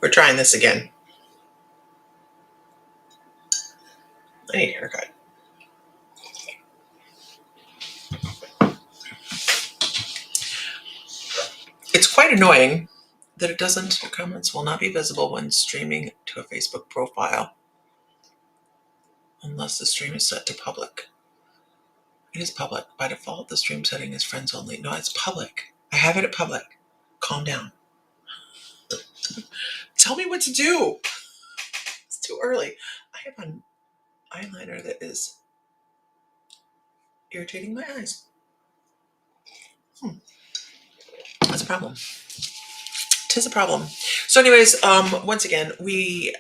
We're trying this again. I need a haircut. It's quite annoying that it doesn't, the comments will not be visible when streaming to a Facebook profile unless the stream is set to public. It is public. By default, the stream setting is friends only. No, it's public. I have it at public. Calm down. Tell me what to do. It's too early. I have an eyeliner that is irritating my eyes. That's a problem. Tis a problem. So, anyways, once again, we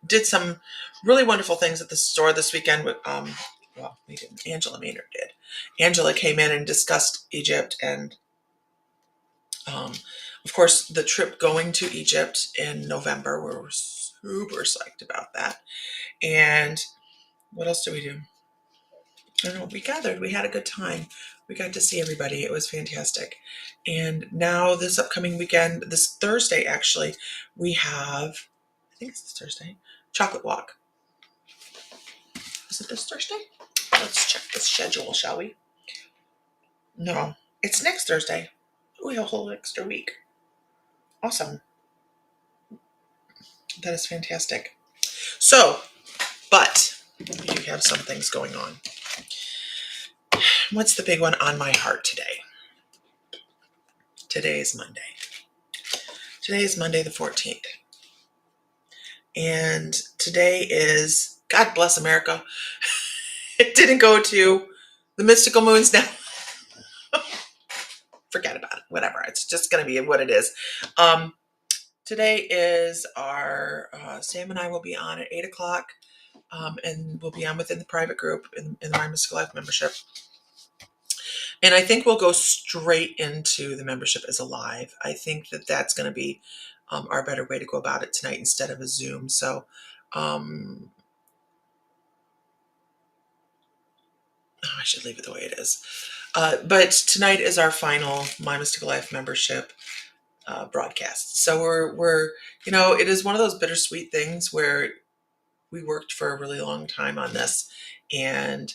did some really wonderful things at the store this weekend. With well, we didn't. Angela Maynard did. Angela came in and discussed Egypt, and of course, the trip going to Egypt in November. We're super psyched about that. And what else did we do? I don't know. We gathered. We had a good time. We got to see everybody. It was fantastic. And now this upcoming weekend, this Thursday actually, we have, I think it's this Thursday, Chocolate Walk. Is it this Thursday? Let's check the schedule, shall we? No, it's next Thursday. We have a whole extra week. Awesome. That is fantastic. So, but you have some things going on. What's the big one on my heart today? Today is Monday. Today is Monday the 14th. And today is, God bless America. It didn't go to the mystical moons now. Forget about it. Whatever. It's just going to be what it is. Today is our, Sam and I will be on at 8 o'clock. And we'll be on within the private group in the My Mystical Life membership. And I think we'll go straight into the membership as a live. I think that that's going to be our better way to go about it tonight instead of a Zoom. So I should leave it the way it is. But tonight is our final My Mystical Life membership broadcast. So we're it is one of those bittersweet things where we worked for a really long time on this, and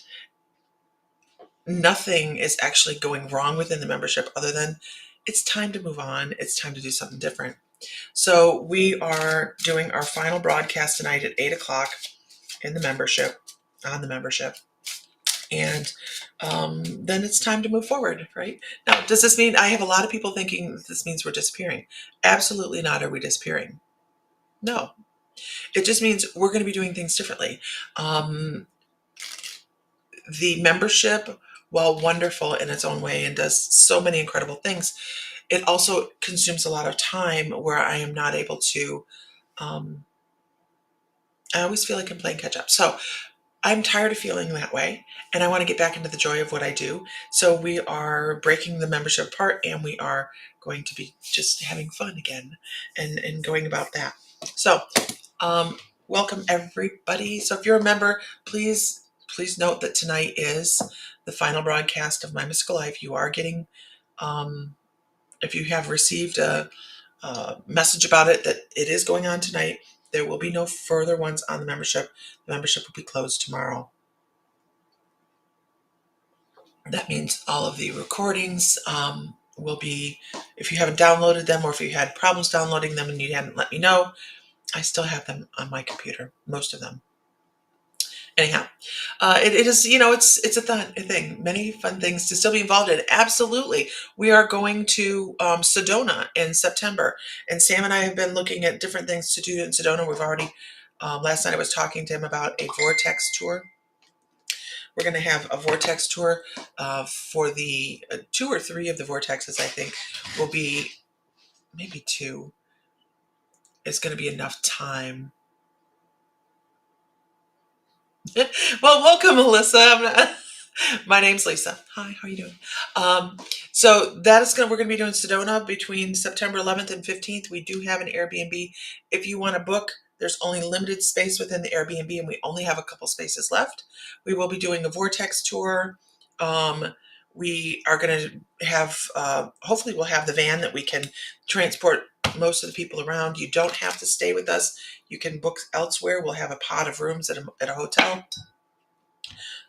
nothing is actually going wrong within the membership other than it's time to move on. It's time to do something different. So we are doing our final broadcast tonight at 8 o'clock in the membership, on the membership. And then it's time to move forward, right? Now, does this mean, I have a lot of people thinking this means we're disappearing. Absolutely not are we disappearing. No. It just means we're going to be doing things differently. The membership, while wonderful in its own way and does so many incredible things, it also consumes a lot of time where I am not able to, I always feel like I'm playing catch up. So I'm tired of feeling that way, and I want to get back into the joy of what I do. So we are breaking the membership apart, and we are going to be just having fun again and going about that. So welcome everybody. So if you're a member, please note that tonight is the final broadcast of My Mystical Life. You are getting, if you have received a message about it, that it is going on tonight. There will be no further ones on the membership. The membership will be closed tomorrow. That means all of the recordings will be, if you haven't downloaded them or if you had problems downloading them and you hadn't let me know, I still have them on my computer, most of them. Anyhow, it is, it's a thing. Many fun things to still be involved in. Absolutely. We are going to Sedona in September. And Sam and I have been looking at different things to do in Sedona. We've already, last night I was talking to him about a vortex tour. We're going to have a vortex tour for the 2 or 3 of the vortexes, I think, will be, maybe 2. It's going to be enough time. Well, welcome, Melissa. My name's Lisa. Hi, how are you doing? So we're going to be doing Sedona between September 11th and 15th. We do have an Airbnb. If you want to book, there's only limited space within the Airbnb, and we only have a couple spaces left. We will be doing a vortex tour. We are going to have, hopefully we'll have the van that we can transport most of the people around. You don't have to stay with us. You can book elsewhere. We'll have a pod of rooms at a hotel.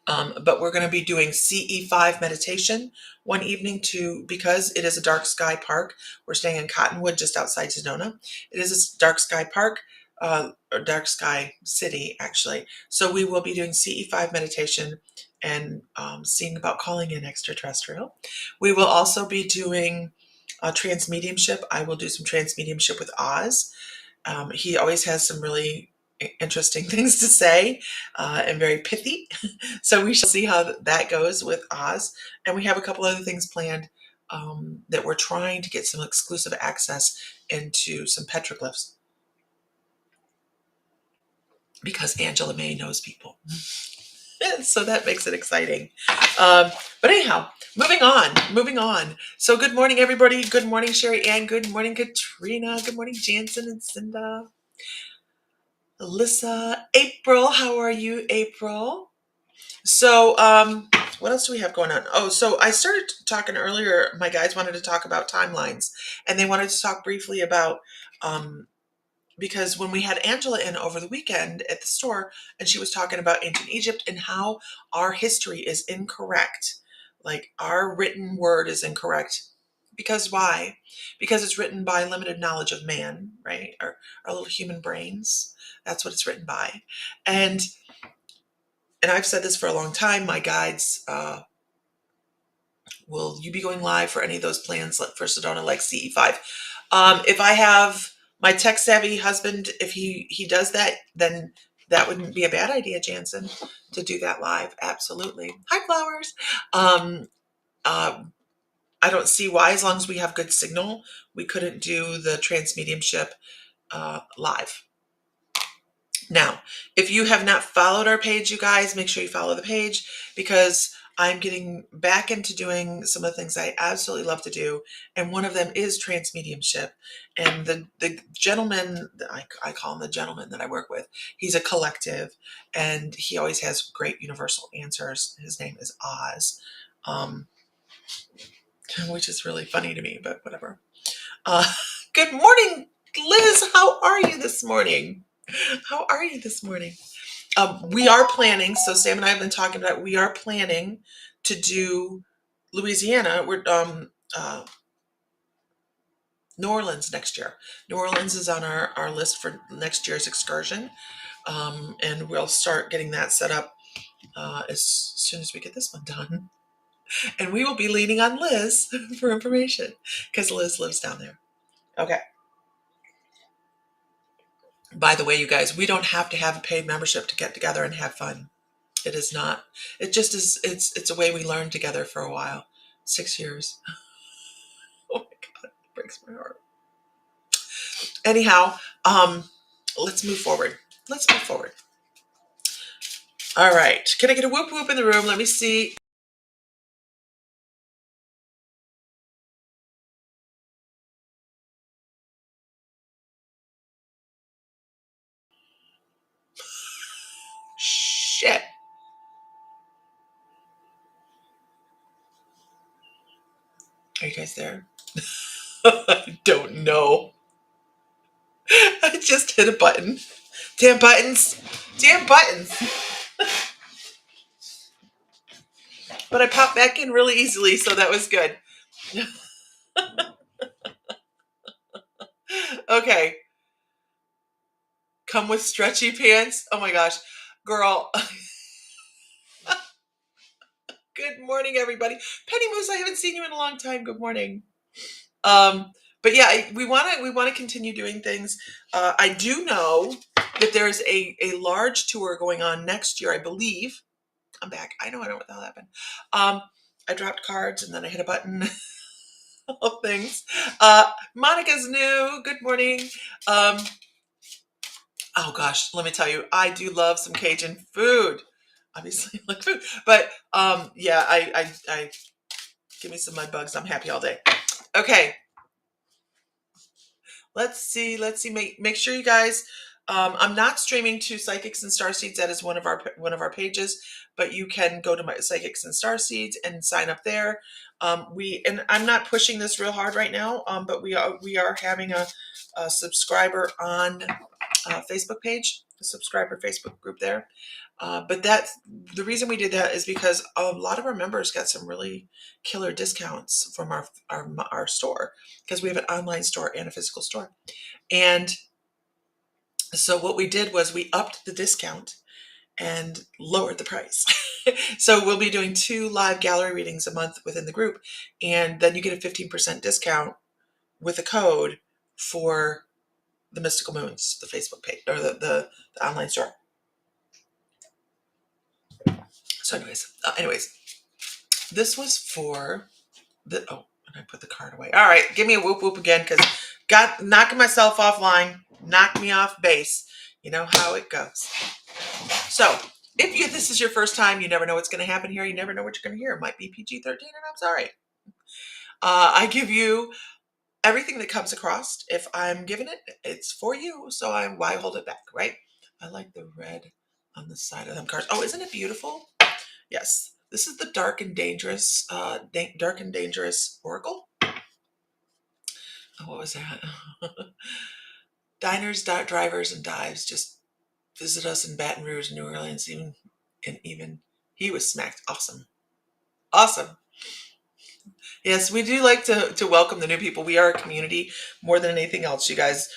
But we're going to be doing CE5 meditation one evening because it is a dark sky park. We're staying in Cottonwood, just outside Sedona. It is a dark sky park, or dark sky city, actually. So we will be doing CE5 meditation and seeing about calling in extraterrestrial. We will also be doing transmediumship. I will do some transmediumship with Oz. He always has some really interesting things to say and very pithy. So we shall see how that goes with Oz. And we have a couple other things planned that we're trying to get some exclusive access into some petroglyphs because Angela May knows people. So that makes it exciting. But anyhow, moving on. So good morning, everybody. Good morning, Sherry Ann. Good morning, Katrina. Good morning, Jansen and Cinda. Alyssa, April, how are you, April? So, what else do we have going on? Oh, so I started talking earlier. My guys wanted to talk about timelines, and they wanted to talk briefly about because when we had Angela in over the weekend at the store, and she was talking about ancient Egypt and how our history is incorrect, like our written word is incorrect. Because why? Because it's written by limited knowledge of man, right? Our little human brains. That's what it's written by. And I've said this for a long time. My guides, will you be going live for any of those plans for Sedona, like CE5? If I have my tech savvy husband, if he does that, then that wouldn't be a bad idea, Jansen, to do that live. Absolutely. Hi, Flowers. I don't see why, as long as we have good signal, we couldn't do the transmediumship live. Now, if you have not followed our page, you guys, make sure you follow the page because I'm getting back into doing some of the things I absolutely love to do. And one of them is transmediumship. And the gentleman, I call him the gentleman that I work with, he's a collective and he always has great universal answers. His name is Oz, which is really funny to me, but whatever. Good morning, Liz. How are you this morning? How are you this morning? We are planning, so Sam and I have been talking about it. We are planning to do Louisiana. We're New Orleans next year. New Orleans is on our list for next year's excursion, and we'll start getting that set up as soon as we get this one done. And we will be leaning on Liz for information because Liz lives down there. Okay. By the way, you guys, we don't have to have a paid membership to get together and have fun. It is not. It just is. It's a way we learned together for a while. 6 years. Oh my God, it breaks my heart. Anyhow, let's move forward. All right. Can I get a whoop whoop in the room? Let me see. Shit. Are you guys there? I don't know. I just hit a button. Damn buttons. Damn buttons. But I popped back in really easily, so that was good. Okay. Come with stretchy pants. Oh my gosh. Girl. Good morning, everybody. Penny Moose, I haven't seen you in a long time. Good morning. But yeah, we want to continue doing things. I do know that there's a large tour going on next year, I believe. I'm back. I don't know what the hell happened. I dropped cards and then I hit a button. All things. Monica's new. Good morning. Oh gosh, let me tell you, I do love some Cajun food. Obviously, I like food, but yeah, I give me some mud bugs. I'm happy all day. Okay. Let's see. Make sure you guys I'm not streaming to Psychics and Starseeds. That is one of our pages, but you can go to my Psychics and Starseeds and sign up there. And I'm not pushing this real hard right now, but we are having a subscriber on Facebook page, the subscriber Facebook group there. But the reason we did that is because a lot of our members got some really killer discounts from our store, because we have an online store and a physical store. And so what we did was we upped the discount and lowered the price. So we'll be doing 2 live gallery readings a month within the group, and then you get a 15% discount with a code for the Mystical Moons, the Facebook page, or the online store. So anyways, this was for and I put the card away. All right, give me a whoop whoop again, because got knocking myself offline, knocked me off base. You know how it goes. So if this is your first time, you never know what's going to happen here. You never know what you're going to hear. It might be PG-13, and I'm sorry. I give you everything that comes across. If I'm giving it, it's for you. So why hold it back, right? I like the red on the side of them cards. Oh, isn't it beautiful? Yes. This is the Dark and Dangerous Oracle. Oh, what was that? Diners, drivers, and dives just visit us in Baton Rouge, New Orleans, even he was smacked. Awesome. Awesome. Yes, we do like to welcome the new people. We are a community more than anything else, you guys.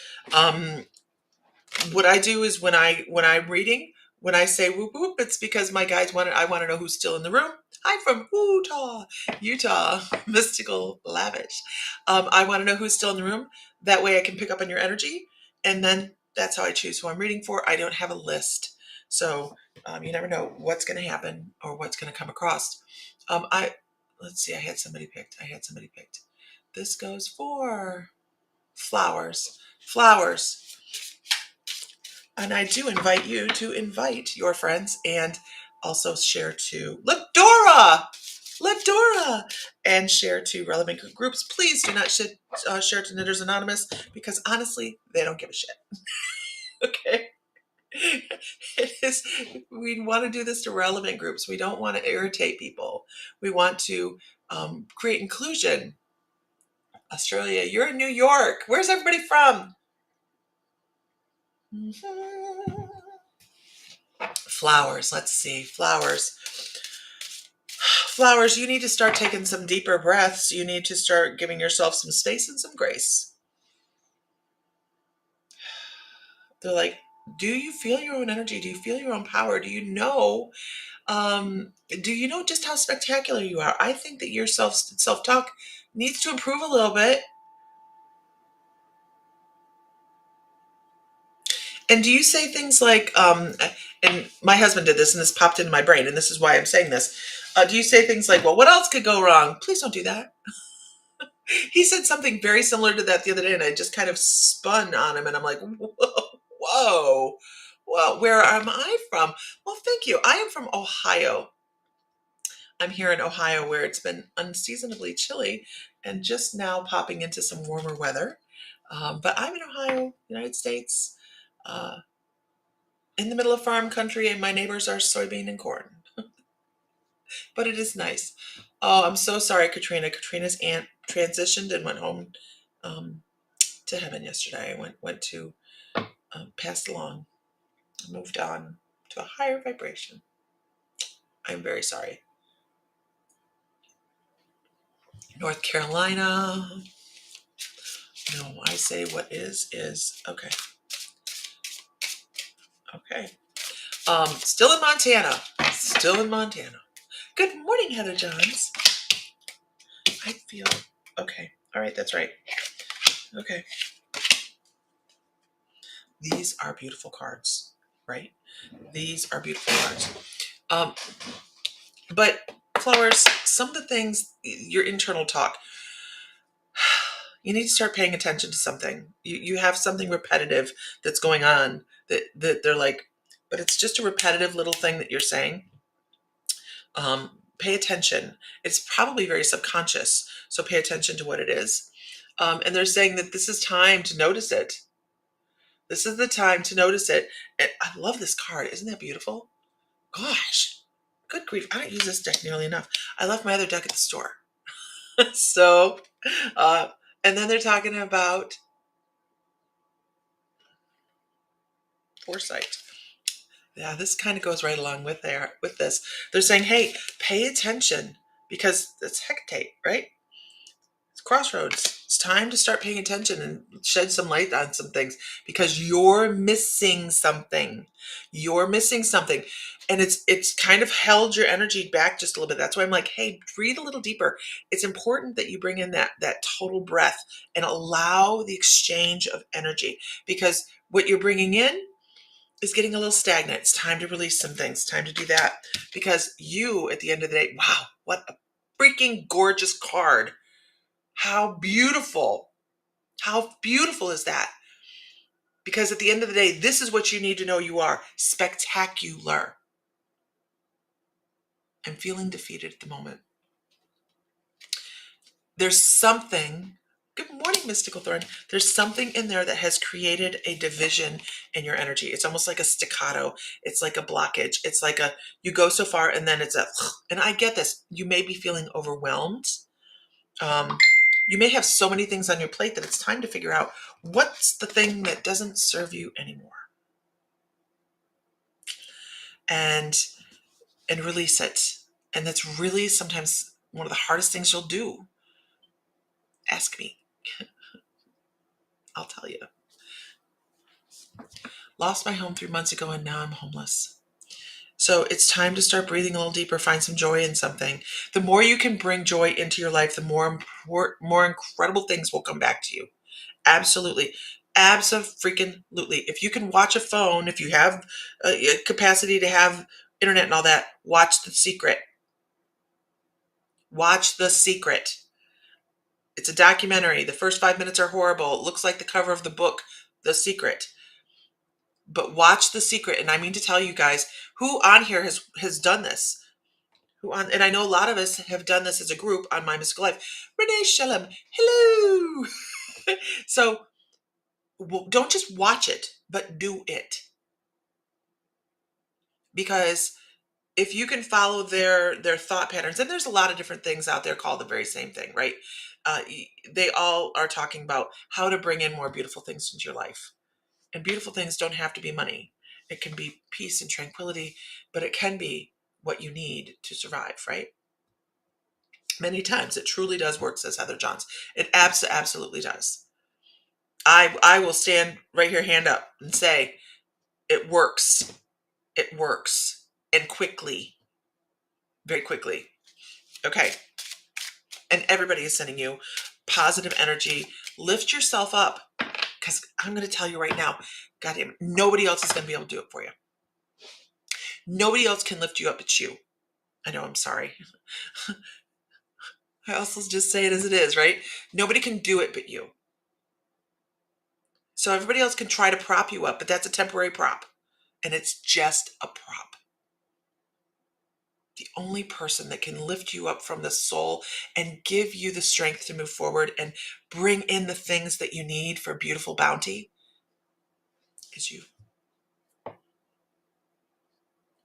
What I do is when I'm reading, when I say whoop whoop, it's because my guides I want to know who's still in the room. I'm from Utah, mystical lavish. I want to know who's still in the room. That way I can pick up on your energy, and then that's how I choose who I'm reading for. I don't have a list, so you never know what's going to happen or what's going to come across. Let's see. I had somebody picked. This goes for flowers. Flowers. And I do invite you to invite your friends, and also share to Let Dora, and share to relevant groups. Please do not share to Knitters Anonymous, because honestly, they don't give a shit. Okay. It is. We want to do this to relevant groups. We don't want to irritate people. We want to create inclusion. Australia, you're in New York. Where's everybody from? Flowers. Let's see. Flowers. Flowers, you need to start taking some deeper breaths. You need to start giving yourself some space and some grace. They're like, do you feel your own energy? Do you feel your own power? Do you know just how spectacular you are? I think that your self-talk needs to improve a little bit. And do you say things like, and my husband did this, and this popped into my brain, and this is why I'm saying this. Do you say things like, well, what else could go wrong? Please don't do that. He said something very similar to that the other day, and I just kind of spun on him, and I'm like, whoa, well, where am I from? Well, thank you. I am from Ohio. I'm here in Ohio, where it's been unseasonably chilly and just now popping into some warmer weather. But I'm in Ohio, United States, in the middle of farm country, and my neighbors are soybean and corn. But it is nice. Oh, I'm so sorry, Katrina. Katrina's aunt transitioned and went home to heaven yesterday. I went to passed along, moved on to a higher vibration. I'm very sorry. North Carolina. No, I say what is. Okay. Okay. Still in Montana. Good morning, Heather Johns. I feel okay. All right, that's right. Okay. These are beautiful cards, right? These are beautiful cards. But flowers, some of the things, your internal talk, you need to start paying attention to something. You have something repetitive that's going on that they're like, but it's just a repetitive little thing that you're saying. Pay attention. It's probably very subconscious, so pay attention to what it is. And they're saying that this is time to notice it. This is the time to notice it. And I love this card. Isn't that beautiful? Gosh, good grief. I don't use this deck nearly enough. I left my other deck at the store. So, uh, and then they're talking about foresight. Yeah, this kind of goes right along with this. They're saying, hey, pay attention because it's Hecate, right? It's crossroads. It's time to start paying attention and shed some light on some things because you're missing something. You're missing something. And it's kind of held your energy back just a little bit. That's why I'm like, hey, breathe a little deeper. It's important that you bring in that total breath and allow the exchange of energy because what you're bringing in is getting a little stagnant. It's time to release some things. It's time to do that because you, at the end of the day, wow, what a freaking gorgeous card. How beautiful. How beautiful is that? Because at the end of the day, this is what you need to know you are spectacular. I'm feeling defeated at the moment. There's something, good morning, Mystical Thorn. There's something in there that has created a division in your energy. It's almost like a staccato. It's like a blockage. It's like you go so far and then it's and I get this. You may be feeling overwhelmed. You may have so many things on your plate that it's time to figure out what's the thing that doesn't serve you anymore. And release it. And that's really sometimes one of the hardest things you'll do. Ask me. I'll tell you. Lost my home 3 months ago and now I'm homeless. So it's time to start breathing a little deeper, find some joy in something. The more you can bring joy into your life, the more incredible things will come back to you. Absolutely. Abso-freaking-lutely. If you can watch a phone, if you have a capacity to have internet and all that, watch The Secret. Watch The Secret. It's a documentary. The first 5 minutes are horrible. It looks like the cover of the book, The Secret. But watch The Secret. And I mean to tell you guys, who on here has done this? And I know a lot of us have done this as a group on My Mystical Life. Renee Shalom, hello. So don't just watch it, but do it. Because if you can follow their thought patterns, and there's a lot of different things out there called the very same thing, right? They all are talking about how to bring in more beautiful things into your life. And beautiful things don't have to be money. It can be peace and tranquility, but it can be what you need to survive, right? Many times it truly does work, says Heather Johns. It absolutely does. I will stand right here, hand up, and say it works. It works. And quickly. Very quickly. Okay. And everybody is sending you positive energy. Lift yourself up. Because I'm going to tell you right now, goddamn, nobody else is going to be able to do it for you. Nobody else can lift you up but you. I know, I'm sorry. I also just say it as it is, right? Nobody can do it but you. So everybody else can try to prop you up, but that's a temporary prop. And it's just a prop. The only person that can lift you up from the soul and give you the strength to move forward and bring in the things that you need for beautiful bounty is you.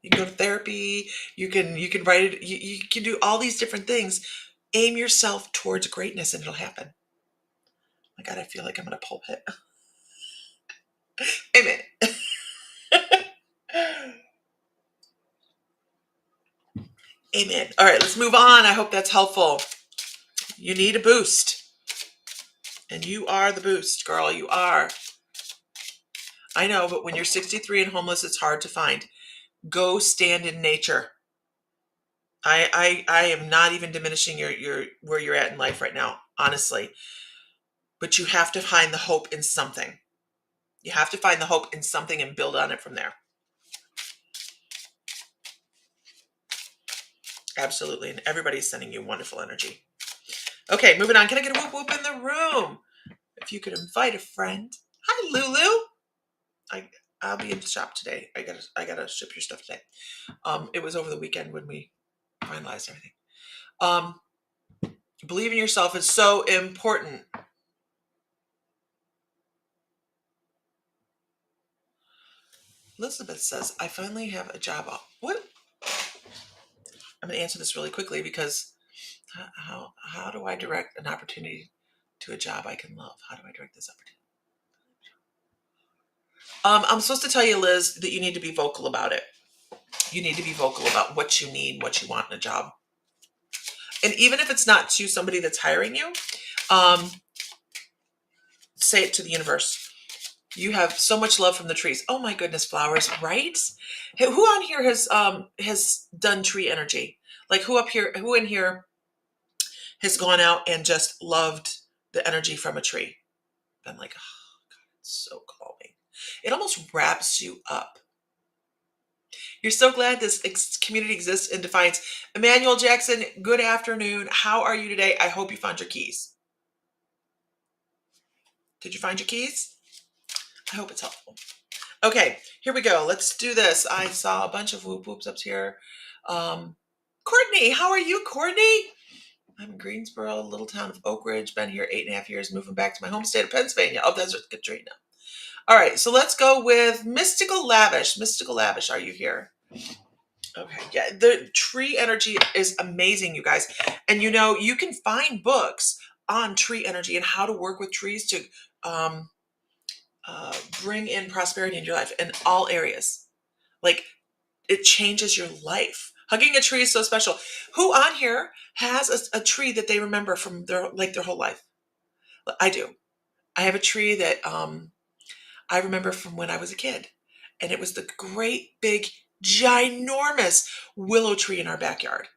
You can go to therapy, you can write it, you can do all these different things. Aim yourself towards greatness and it'll happen. My God, I feel like I'm in a pulpit. Amen. Amen. All right, let's move on. I hope that's helpful. You need a boost. And you are the boost, girl. You are. I know, but when you're 63 and homeless, it's hard to find. Go stand in nature. I am not even diminishing your where you're at in life right now, honestly. But you have to find the hope in something. You have to find the hope in something and build on it from there. Absolutely. And everybody's sending you wonderful energy. Okay, moving on. Can I get a whoop whoop in the room? If you could invite a friend. Hi, Lulu. I'll be in the shop today. I gotta ship your stuff today. It was over the weekend when we finalized everything. Believe in yourself is so important. Elizabeth says, I finally have a job. What? I'm going to answer this really quickly because how do I direct an opportunity to a job I can love? How do I direct this opportunity? I'm supposed to tell you, Liz, that you need to be vocal about it. You need to be vocal about what you need, what you want in a job. And even if it's not to somebody that's hiring you, um, say it to the universe. You have so much love from the trees. Oh my goodness, flowers, right? Who on here has done tree energy? Like who in here has gone out and just loved the energy from a tree? Been like, oh God, it's so calming. It almost wraps you up. You're so glad this community exists in Defiance. Emmanuel Jackson, good afternoon. How are you today? I hope you found your keys. Did you find your keys? I hope it's helpful. Okay, here we go. Let's do this. I saw a bunch of whoop whoops up here. Courtney, how are you, Courtney? I'm in Greensboro, little town of Oak Ridge. Been here 8.5 years, moving back to my home state of Pennsylvania. Oh, that's Katrina. All right, so let's go with Mystical Lavish. Mystical Lavish, are you here? Okay, yeah, the tree energy is amazing, you guys. And you can find books on tree energy and how to work with trees to um, bring in prosperity in your life in all areas. Like, it changes your life. Hugging a tree is so special. Who on here has a tree that they remember from their whole life? I do. I have a tree that I remember from when I was a kid, and it was the great big ginormous willow tree in our backyard.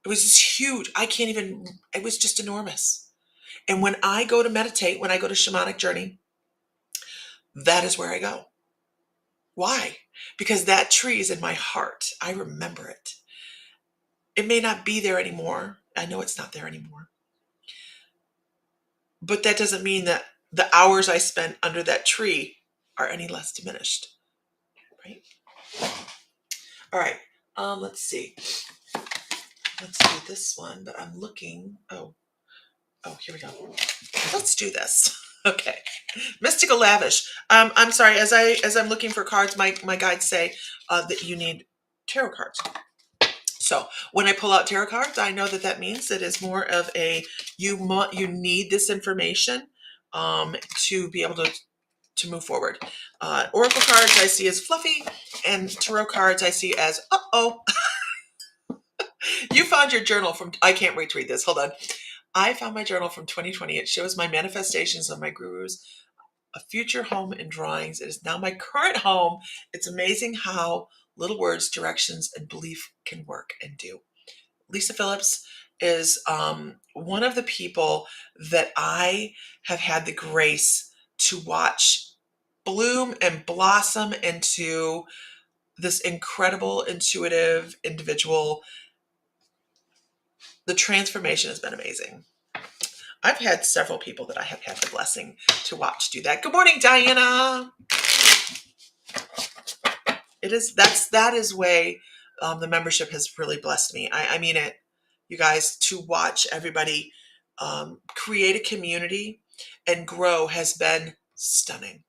It was just huge. It was just enormous. And when I go to meditate, when I go to shamanic journey, that is where I go. Why? Because that tree is in my heart. I remember it. It may not be there anymore. I know it's not there anymore. But that doesn't mean that the hours I spent under that tree are any less diminished. Right? All right. Let's see. Let's do this one, but I'm looking. Oh, here we go. Let's do this. Okay. Mystical Lavish. I'm sorry, as I'm looking for cards, my guides say that you need tarot cards. So when I pull out tarot cards, I know that means that it's more of a you need this information to be able to move forward. Oracle cards I see as fluffy, and tarot cards I see as uh-oh. You found your journal from, I can't wait to read this. Hold on. I found my journal from 2020. It shows my manifestations of my gurus, a future home in drawings. It is now my current home. It's amazing how little words, directions, and belief can work and do. Lisa Phillips is one of the people that I have had the grace to watch bloom and blossom into this incredible, intuitive individual. The transformation has been amazing. I've had several people that I have had the blessing to watch do that. Good morning, Diana. That is way the membership has really blessed me. I mean it, you guys, to watch everybody create a community and grow has been stunning.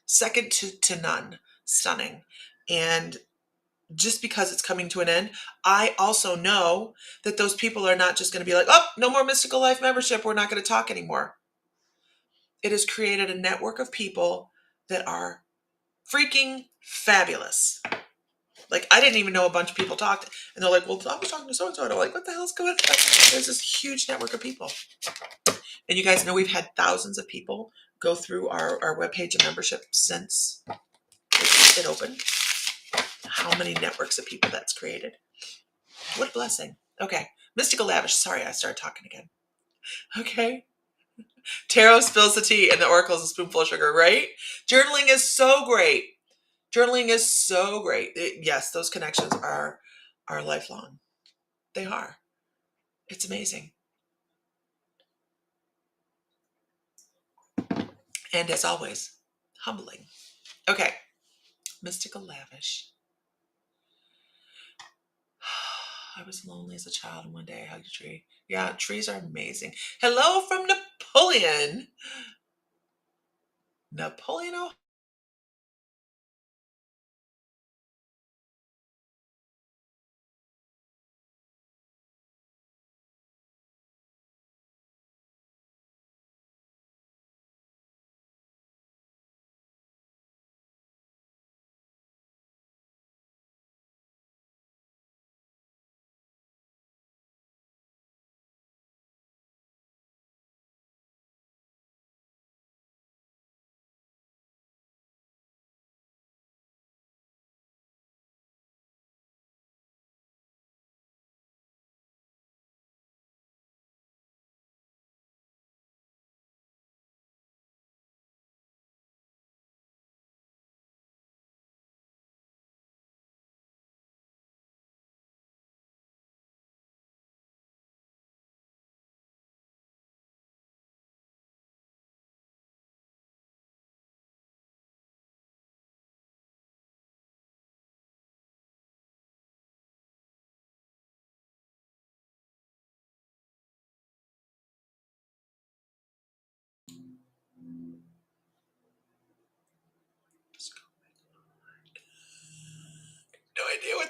Second to none, stunning. And just because it's coming to an end, I also know that those people are not just going to be like, oh, no more Mystical Life membership. We're not going to talk anymore. It has created a network of people that are freaking fabulous. Like, I didn't even know a bunch of people talked. And they're like, well, I was talking to so-and-so. And I'm like, what the hell's going on? There's this huge network of people. And you guys know we've had thousands of people go through our webpage of membership since it opened. How many networks of people that's created. What a blessing. Okay. Mystical Lavish. Sorry, I started talking again. Okay. Tarot spills the tea and the oracle is a spoonful of sugar, right? Journaling is so great. Journaling is so great. Yes, those connections are lifelong. They are. It's amazing. And as always, humbling. Okay. Mystical Lavish. I was lonely as a child, and one day I hugged a tree. Yeah, trees are amazing. Hello from Napoleon. Napoleon,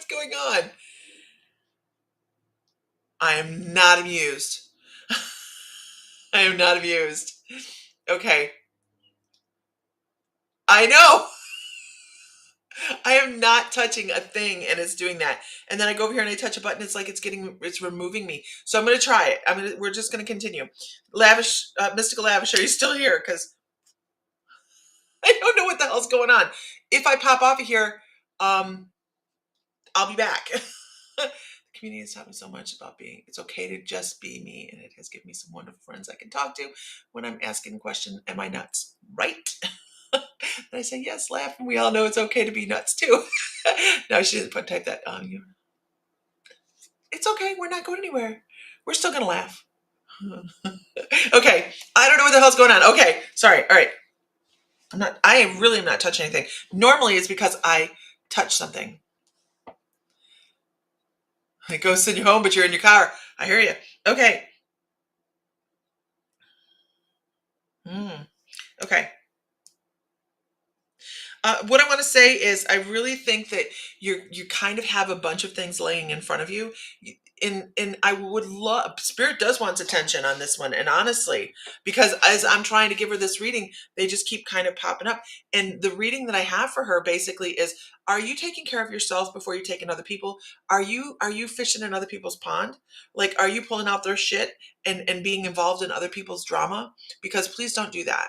What's going on? I am not amused. I am not amused. Okay. I know. I am not touching a thing and it's doing that. And then I go over here and I touch a button. It's like it's removing me. So I'm going to try it. We're just going to continue. Lavish, Mystical Lavish, are you still here? Because I don't know what the hell's going on. If I pop off of here, I'll be back. The community has taught me so much about it's okay to just be me. And it has given me some wonderful friends I can talk to when I'm asking the question, am I nuts? Right? And I say, yes, laugh. And we all know it's okay to be nuts too. No, she didn't type that on you. It's okay. We're not going anywhere. We're still going to laugh. Okay. I don't know what the hell's going on. Okay. Sorry. All right. I am not touching anything. Normally it's because I touch something. It goes send you home, but you're in your car. I hear you. Okay. Okay. What I want to say is, I really think that you kind of have a bunch of things laying in front of you. And I would love, Spirit does want attention on this one, and honestly, because as I'm trying to give her this reading, they just keep kind of popping up. And the reading that I have for her basically is: are you taking care of yourself before you take in other people? Are you fishing in other people's pond? Like, are you pulling out their shit and being involved in other people's drama? Because please don't do that.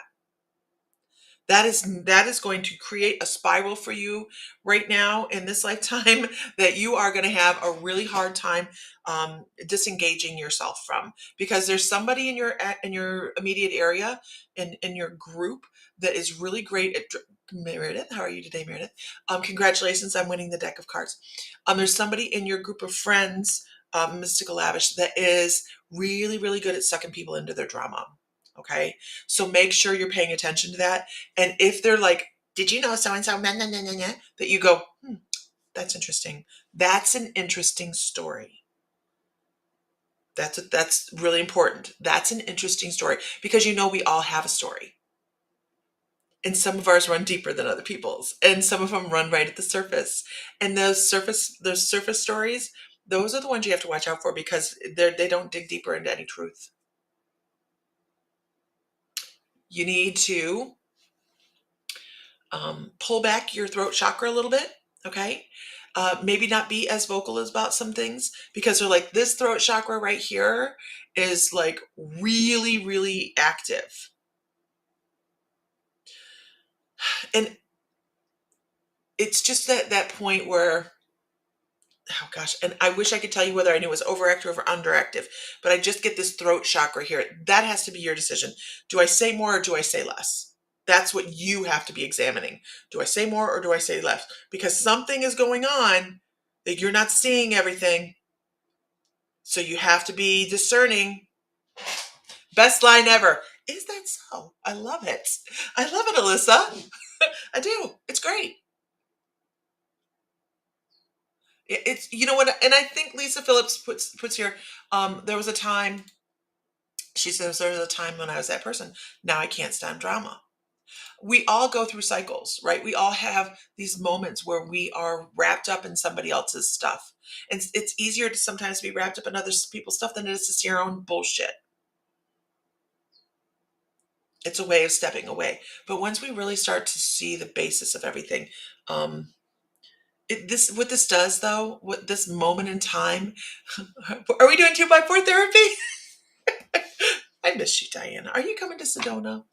That is going to create a spiral for you right now in this lifetime that you are going to have a really hard time disengaging yourself from, because there's somebody in your immediate area, in your group, that is really great at Meredith. How are you today, Meredith? Congratulations on winning the deck of cards. There's somebody in your group of friends, Mystical Lavish, that is really, really good at sucking people into their drama. Okay, so make sure you're paying attention to that. And if they're like, did you know so and so, that you go, that's interesting. That's an interesting story. That's really important. That's an interesting story, because we all have a story. And some of ours run deeper than other people's, and some of them run right at the surface. And those surface stories, those are the ones you have to watch out for, because they don't dig deeper into any truth. You need to pull back your throat chakra a little bit, okay? Maybe not be as vocal about some things, because they're like, this throat chakra right here is like really, really active. And it's just that point where, oh gosh, and I wish I could tell you whether I knew it was overactive or underactive, but I just get this throat chakra here. That has to be your decision. Do I say more or do I say less? That's what you have to be examining. Do I say more or do I say less? Because something is going on that you're not seeing everything. So you have to be discerning. Best line ever. Is that so? I love it. I love it, Alyssa. I do. It's great. It's, you know what, and I think Lisa Phillips puts here, there was a time, she says, there was a time when I was that person. Now I can't stand drama. We all go through cycles, right? We all have these moments where we are wrapped up in somebody else's stuff. And it's easier to sometimes be wrapped up in other people's stuff than it is to see our own bullshit. It's a way of stepping away. But once we really start to see the basis of everything, what this does, though, what this moment in time, are we doing 2x4 therapy? I miss you, Diana. Are you coming to Sedona?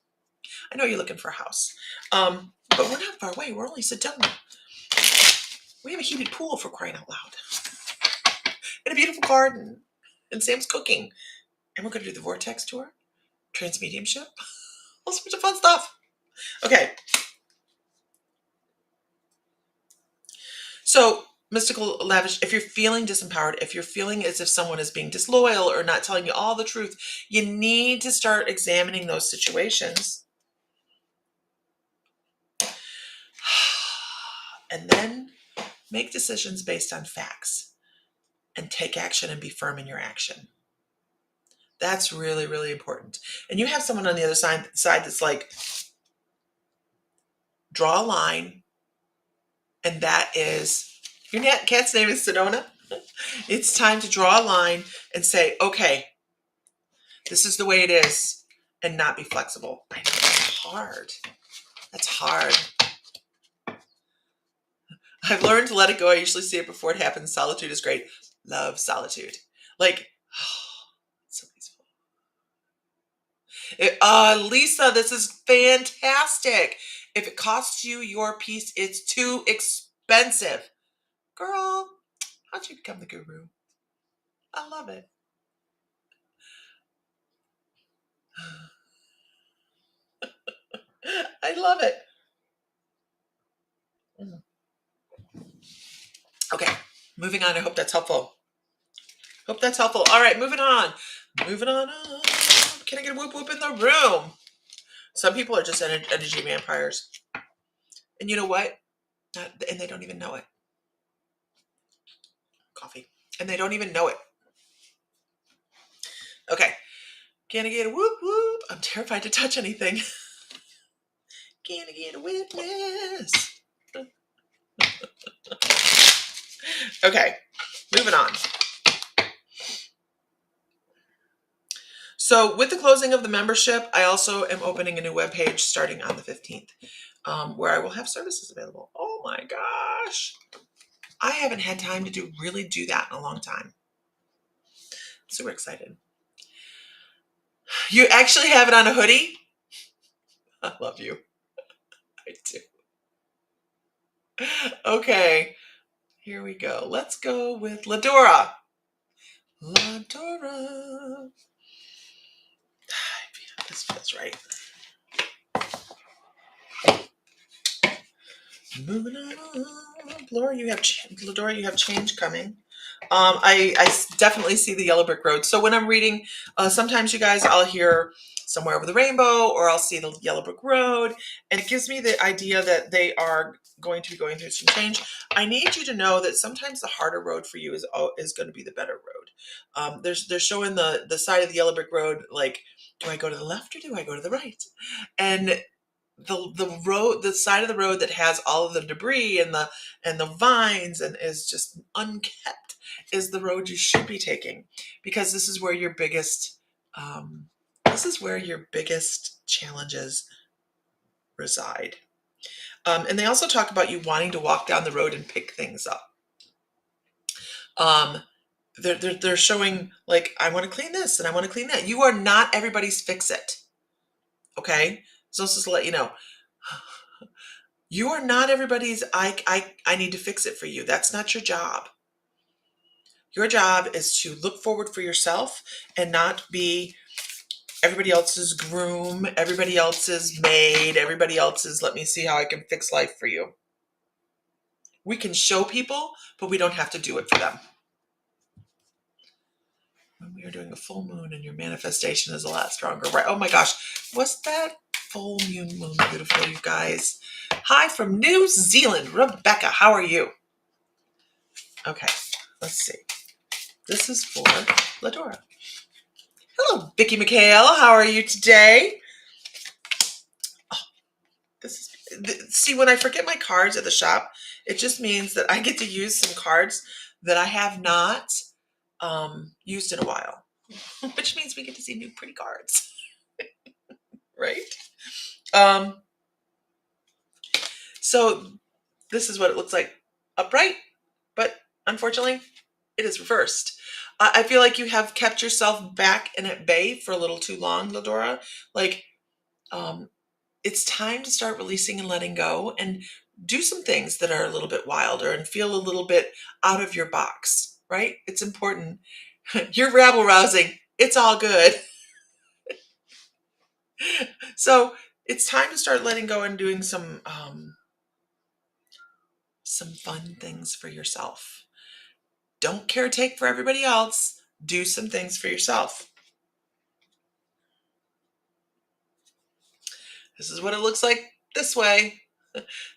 I know you're looking for a house, but we're not far away. We're only Sedona. We have a heated pool, for crying out loud, and a beautiful garden, and Sam's cooking, and we're going to do the vortex tour, transmediumship, all sorts of fun stuff. Okay. So, Mystical Lavish, if you're feeling disempowered, if you're feeling as if someone is being disloyal or not telling you all the truth, you need to start examining those situations. And then make decisions based on facts, and take action and be firm in your action. That's really, really important. And you have someone on the other side that's like, draw a line, and that is Your cat's name is Sedona. It's time to draw a line and say, okay, this is the way it is, and not be flexible. I know that's hard. That's hard. I've learned to let it go. I usually see it before it happens. Solitude is great. Love solitude. Like, it's so peaceful. Lisa, this is fantastic. If it costs you your piece, it's too expensive. Girl, how'd you become the guru? I love it. I love it. Okay, moving on. I hope that's helpful. Hope that's helpful. All right, moving on. Moving on. Can I get a whoop whoop in the room? Some people are just energy vampires. And you know what? And they don't even know it. Coffee. And they don't even know it. Okay. Can I get a whoop whoop? I'm terrified to touch anything. Can I get a witness? Okay, moving on. So with the closing of the membership, I also am opening a new webpage starting on the 15th, where I will have services available. Oh my gosh. I haven't had time to really do that in a long time. Super excited. You actually have it on a hoodie? I love you. I do. Okay, here we go. Let's go with Ladora. Ladora. This feels right. Moving on. Ladora, you have change coming. I definitely see the yellow brick road. So when I'm reading, sometimes you guys, I'll hear somewhere over the rainbow, or I'll see the yellow brick road, and it gives me the idea that they are going to be going through some change. I need you to know that sometimes the harder road for you is going to be the better road. They're showing the side of the yellow brick road, like, do I go to the left or do I go to the right? And the side of the road that has all of the debris and the vines and is just unkept is the road you should be taking, because this is where your biggest challenges reside. And they also talk about you wanting to walk down the road and pick things up. They're showing, like, I want to clean this and I want to clean that. You are not everybody's fix-it. Okay? So just to let you know, you are not everybody's I need to fix it for you. That's not your job. Your job is to look forward for yourself and not be everybody else's groom, everybody else's maid, everybody else's, let me see how I can fix life for you. We can show people, but we don't have to do it for them. When we are doing a full moon and your manifestation is a lot stronger, right? Oh my gosh, was that full moon beautiful, you guys? Hi from New Zealand, Rebecca. How are you? Okay, let's see. This is for Ladora. Hello, Vicki McHale. How are you today? Oh, see, when I forget my cards at the shop, it just means that I get to use some cards that I have not used in a while, which means we get to see new pretty cards, right? So this is what it looks like upright, but unfortunately, it is reversed. I feel like you have kept yourself back and at bay for a little too long, Ladora. Like, it's time to start releasing and letting go and do some things that are a little bit wilder and feel a little bit out of your box, right? It's important. You're rabble rousing. It's all good. So it's time to start letting go and doing some fun things for yourself. Don't caretake for everybody else. Do some things for yourself. This is what it looks like this way.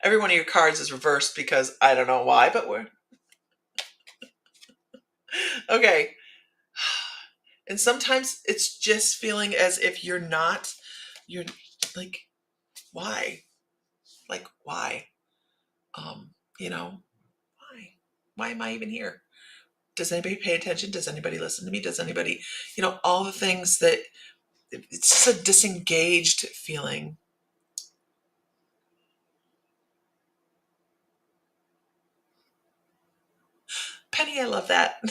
Every one of your cards is reversed because I don't know why, but we're okay. And sometimes it's just feeling as if you're like, why? Like, why? Why? Why am I even here? Does anybody pay attention? Does anybody listen to me? Does anybody, all the things that it's just a disengaged feeling. Penny, I love that.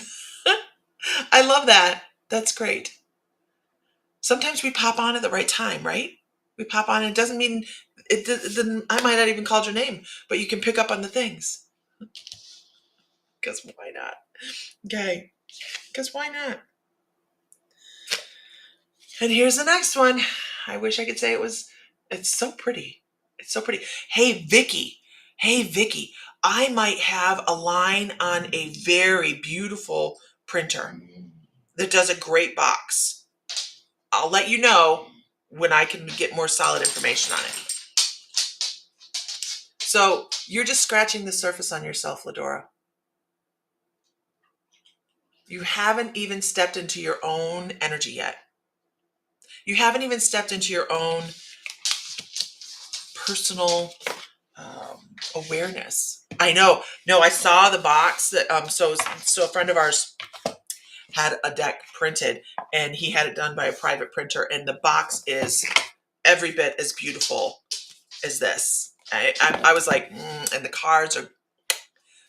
I love that. That's great. Sometimes we pop on at the right time, right? We pop on. It doesn't mean I might not even call your name, but you can pick up on the things. Because why not? Okay. Because why not? And here's the next one. I wish I could say it's so pretty. It's so pretty. Hey, Vicky. Hey, Vicky. I might have a line on a very beautiful printer that does a great box. I'll let you know when I can get more solid information on it. So you're just scratching the surface on yourself, Ladora. You haven't even stepped into your own energy yet. You haven't even stepped into your own personal awareness. I know. No, I saw the box that so a friend of ours had a deck printed, and he had it done by a private printer, and the box is every bit as beautiful as this. I was like, and the cards are.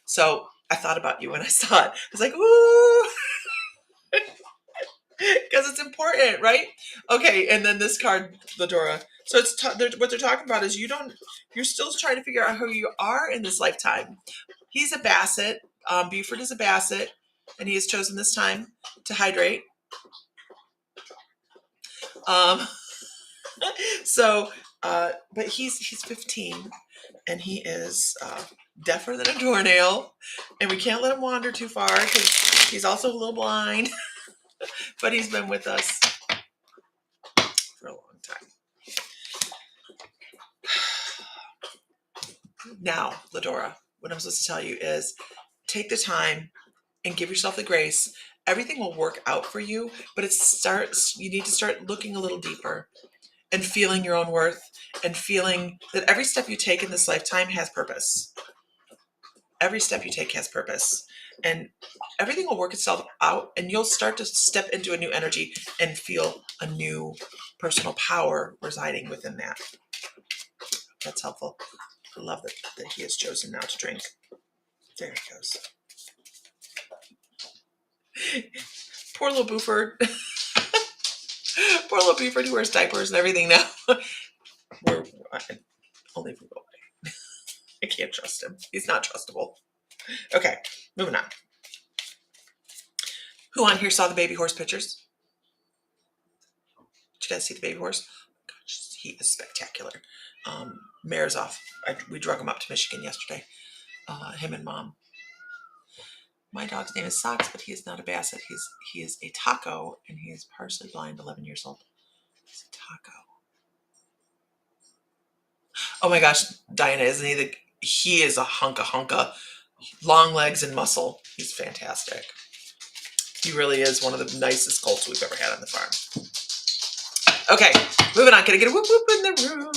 So I thought about you when I saw it. I was like, ooh. Because it's important, right? Okay, and then this card, Ladora. So it's what they're talking about is you're still trying to figure out who you are in this lifetime. He's a Basset. Buford is a Basset, and he has chosen this time to hydrate. But he's 15, and he is deafer than a doornail, and we can't let him wander too far because he's also a little blind. But he's been with us for a long time. Now, Ladora, what I'm supposed to tell you is take the time and give yourself the grace. Everything will work out for you, but you need to start looking a little deeper and feeling your own worth and feeling that every step you take in this lifetime has purpose. Every step you take has purpose, and everything will work itself out, and you'll start to step into a new energy and feel a new personal power residing within that. That's helpful. I love that he has chosen now to drink. There he goes. Poor little Buford. Poor little Buford, he wears diapers and everything now. Only if we go away. I can't trust him. He's not trustable. Okay, moving on. Who on here saw the baby horse pictures? Did you guys see the baby horse? Gosh, he is spectacular. Mare's off. We drug him up to Michigan yesterday. Him and Mom. My dog's name is Socks, but he is not a Basset. He is a Taco, and he is partially blind, 11 years old. He's a Taco. Oh my gosh, Diana, isn't he? He is a hunka, long legs and muscle. He's fantastic. He really is one of the nicest colts we've ever had on the farm. Okay, moving on. Can I get a whoop whoop in the room?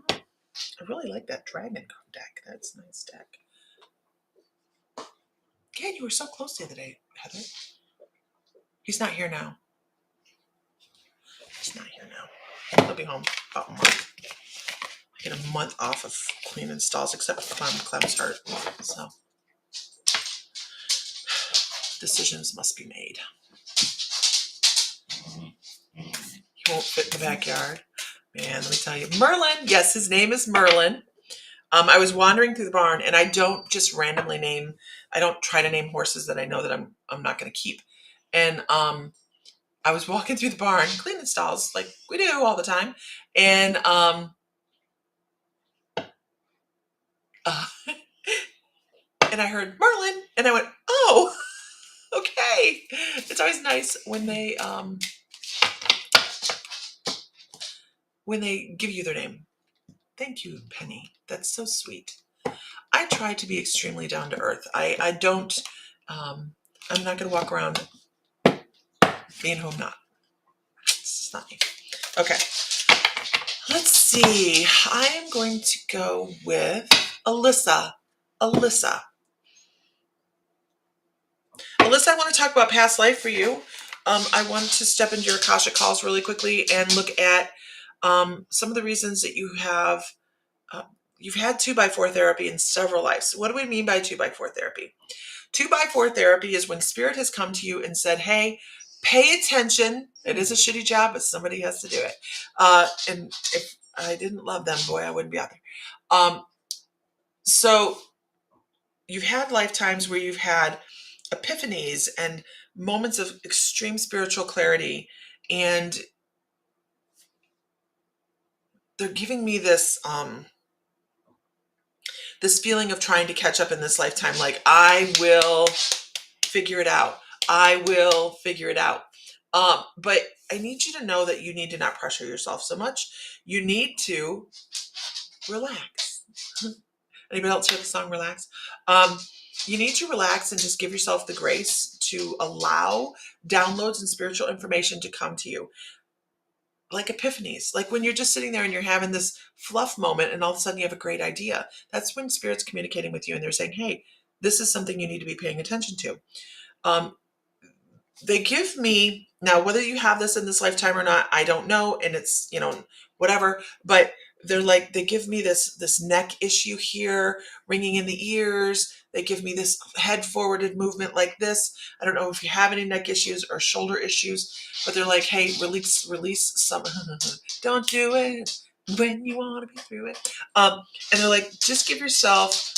I really like that dragon card deck. That's a nice deck. Ken, you were so close the other day, Heather. He's not here now. He's not here now. He'll be home about a month. I get a month off of cleaning stalls, except for Clem's hurt. So decisions must be made. He won't fit in the backyard. Man, let me tell you. Merlin. Yes, his name is Merlin. I was wandering through the barn, and I don't just randomly name. I don't try to name horses that I know that I'm not going to keep. And I was walking through the barn, cleaning stalls like we do all the time, and and I heard Merlin, and I went, oh, okay. It's always nice when they give you their name. Thank you, Penny. That's so sweet. I try to be extremely down to earth. I don't. I'm not going to walk around being who I'm not. It's not me. Okay. Let's see. I am going to go with Alyssa. Alyssa. Alyssa, I want to talk about past life for you. I want to step into your Akasha calls really quickly and look at some of the reasons that you have. Uh, you've had 2x4 therapy in several lives. What do we mean by 2x4 therapy? 2x4 therapy is when spirit has come to you and said, hey, pay attention. It is a shitty job, but somebody has to do it. And if I didn't love them, boy, I wouldn't be out there. So you've had lifetimes where you've had epiphanies and moments of extreme spiritual clarity, and they're giving me this feeling of trying to catch up in this lifetime, like I will figure it out. I will figure it out. But I need you to know that you need to not pressure yourself so much. You need to relax. Anybody else hear the song Relax? You need to relax and just give yourself the grace to allow downloads and spiritual information to come to you. Like epiphanies, like when you're just sitting there and you're having this fluff moment and all of a sudden you have a great idea. That's when spirit's communicating with you and they're saying, hey, this is something you need to be paying attention to. Um, they give me now, whether you have this in this lifetime or not, I don't know, and it's whatever, but they're like, they give me this neck issue here, ringing in the ears. They give me this head forwarded movement like this. I don't know if you have any neck issues or shoulder issues, but they're like, hey, release some. Don't do it when you want to be through it. And they're like, just give yourself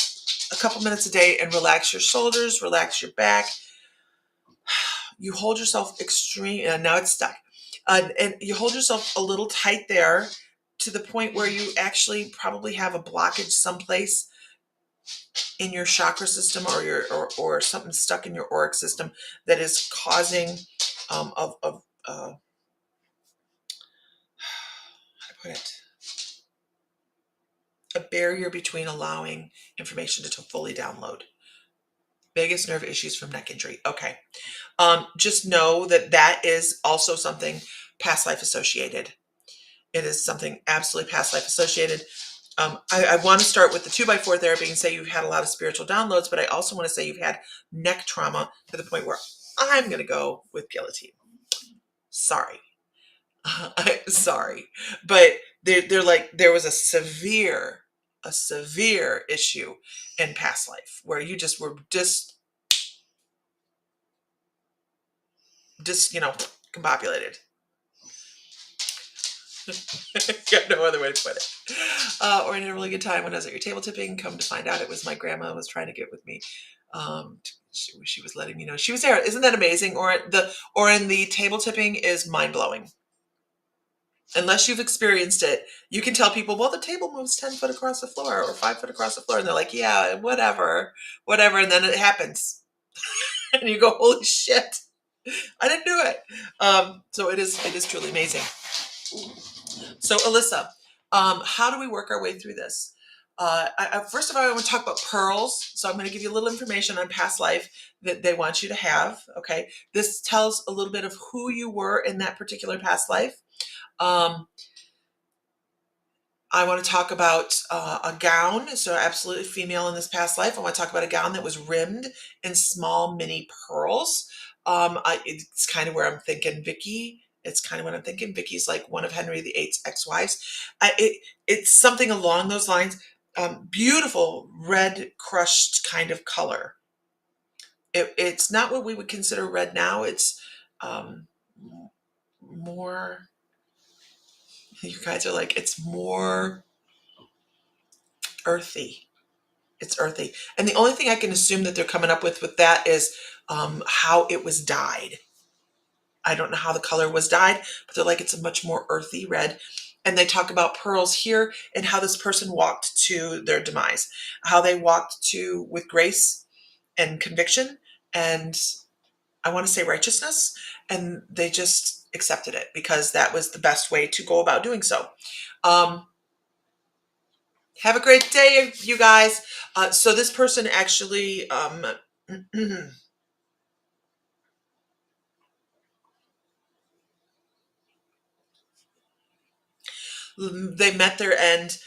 a couple minutes a day and relax your shoulders, relax your back. You hold yourself extreme, and now it's stuck. And you hold yourself a little tight there to the point where you actually probably have a blockage someplace in your chakra system, or something stuck in your auric system that is causing how to put it, a barrier between allowing information to fully download. Vagus nerve issues from neck injury. Okay. Just know that that is also something past life associated. It is something absolutely past life associated. I want to start with the 2x4 therapy and say you've had a lot of spiritual downloads, but I also want to say you've had neck trauma to the point where I'm going to go with guillotine. Sorry. Sorry. But they're like, there was a severe issue in past life where you just were combobulated. Got no other way to put it. Or I had a really good time when I was at your table tipping. Come to find out, it was my grandma was trying to get with me. She was letting me know she was there. Isn't that amazing? Or in the table tipping is mind blowing. Unless you've experienced it, you can tell people, well, the table moves 10 foot across the floor or 5 foot across the floor, and they're like, yeah, whatever, and then it happens, and you go, holy shit, I didn't do it. So it is truly amazing. So Alyssa, how do we work our way through this? First of all, I want to talk about pearls. So I'm going to give you a little information on past life that they want you to have. Okay. This tells a little bit of who you were in that particular past life. I want to talk about a gown. So absolutely female in this past life. I want to talk about a gown that was rimmed in small mini pearls. It's kind of where I'm thinking Vicky. It's kind of what I'm thinking. Vicky's like one of Henry VIII's ex-wives. It's something along those lines. Beautiful red crushed kind of color. It's not what we would consider red now. It's more, you guys are like, it's more earthy. It's earthy. And the only thing I can assume that they're coming up with that is how it was dyed. I don't know how the color was dyed, but they're like, it's a much more earthy red. And they talk about pearls here and how this person walked to their demise, how they walked to with grace and conviction and I want to say righteousness, and they just accepted it because that was the best way to go about doing so. Have a great day, you guys. So this person actually they met their end,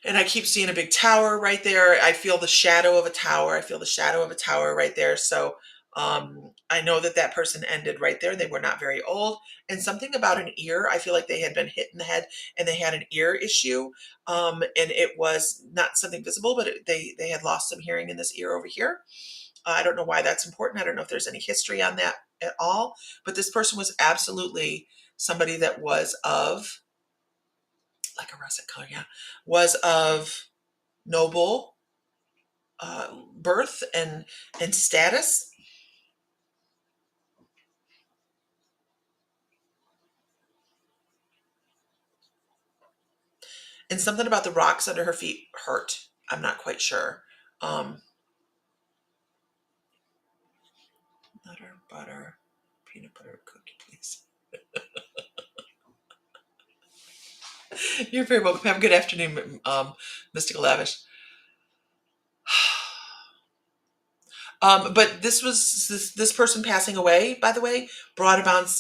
and I keep seeing a big tower right there. I feel the shadow of a tower. I feel the shadow of a tower right there. So I know that that person ended right there. They were not very old. And something about an ear, I feel like they had been hit in the head and they had an ear issue. And it was not something visible, but they had lost some hearing in this ear over here. I don't know why that's important. I don't know if there's any history on that at all. But this person was absolutely somebody that was of, like a russet color, yeah, was of noble birth and status. And something about the rocks under her feet hurt. I'm not quite sure. Um, Butter, butter, peanut butter cookie, please. You're very welcome. Have a good afternoon, Mystical Lavish. But this person passing away, by the way, brought about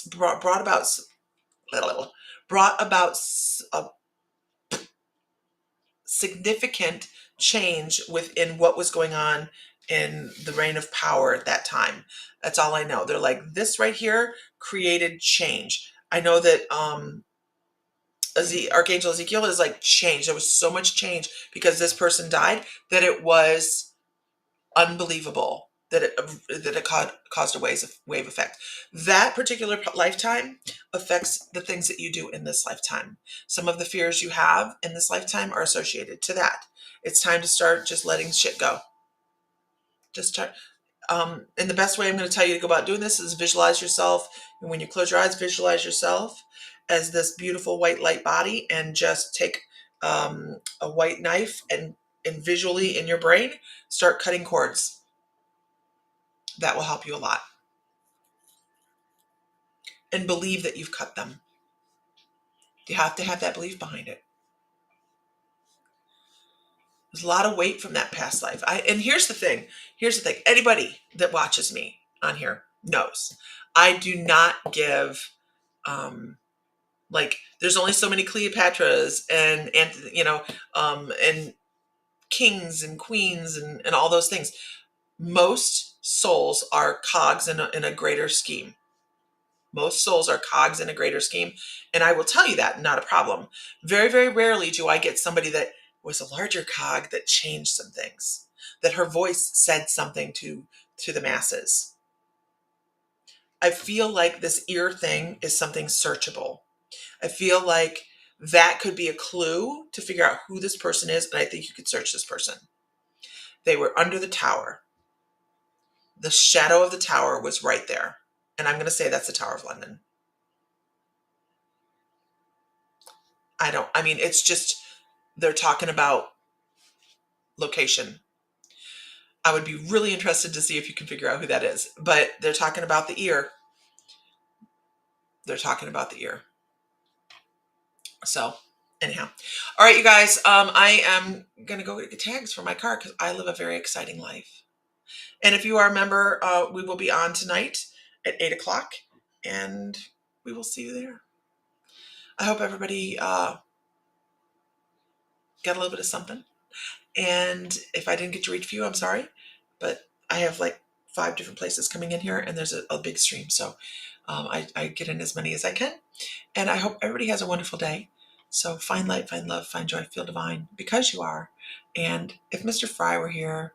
a significant change within what was going on in the reign of power at that time. That's all I know. They're like, this right here created change. I know that Archangel Ezekiel is like change. There was so much change because this person died that it was unbelievable that it caused a wave effect. That particular lifetime affects the things that you do in this lifetime. Some of the fears you have in this lifetime are associated to that. It's time to start just letting shit go. Just start. And the best way I'm going to tell you to go about doing this is visualize yourself. And when you close your eyes, visualize yourself as this beautiful white light body, and just take a white knife and visually in your brain start cutting cords. That will help you a lot. And believe that you've cut them. You have to have that belief behind it. There's a lot of weight from that past life. And here's the thing. Anybody that watches me on here knows I do not give like, there's only so many Cleopatras and and kings and queens and all those things. Most souls are cogs in a greater scheme. Most souls are cogs in a greater scheme. And I will tell you that, not a problem. Very, very rarely do I get somebody that was a larger cog that changed some things, that her voice said something to the masses. I feel like this ear thing is something searchable. I feel like that could be a clue to figure out who this person is. And I think you could search this person. They were under the tower. The shadow of the tower was right there. And I'm going to say that's the Tower of London. It's just, they're talking about location. I would be really interested to see if you can figure out who that is. But they're talking about the ear. They're talking about the ear. So anyhow. All right, you guys. I am going to go get tags for my car because I live a very exciting life. And if you are a member, we will be on tonight at 8 o'clock. And we will see you there. I hope everybody got a little bit of something. And if I didn't get to reach for you, I'm sorry. But I have like 5 different places coming in here, and there's a big stream. So I get in as many as I can. And I hope everybody has a wonderful day. So find light, find love, find joy, feel divine, because you are. And if Mr. Fry were here,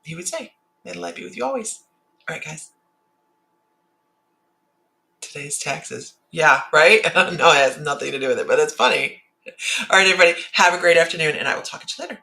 he would say, may the light be with you always. All right, guys. Today's taxes. Yeah, right? No, it has nothing to do with it, but it's funny. All right, everybody, have a great afternoon, and I will talk to you later.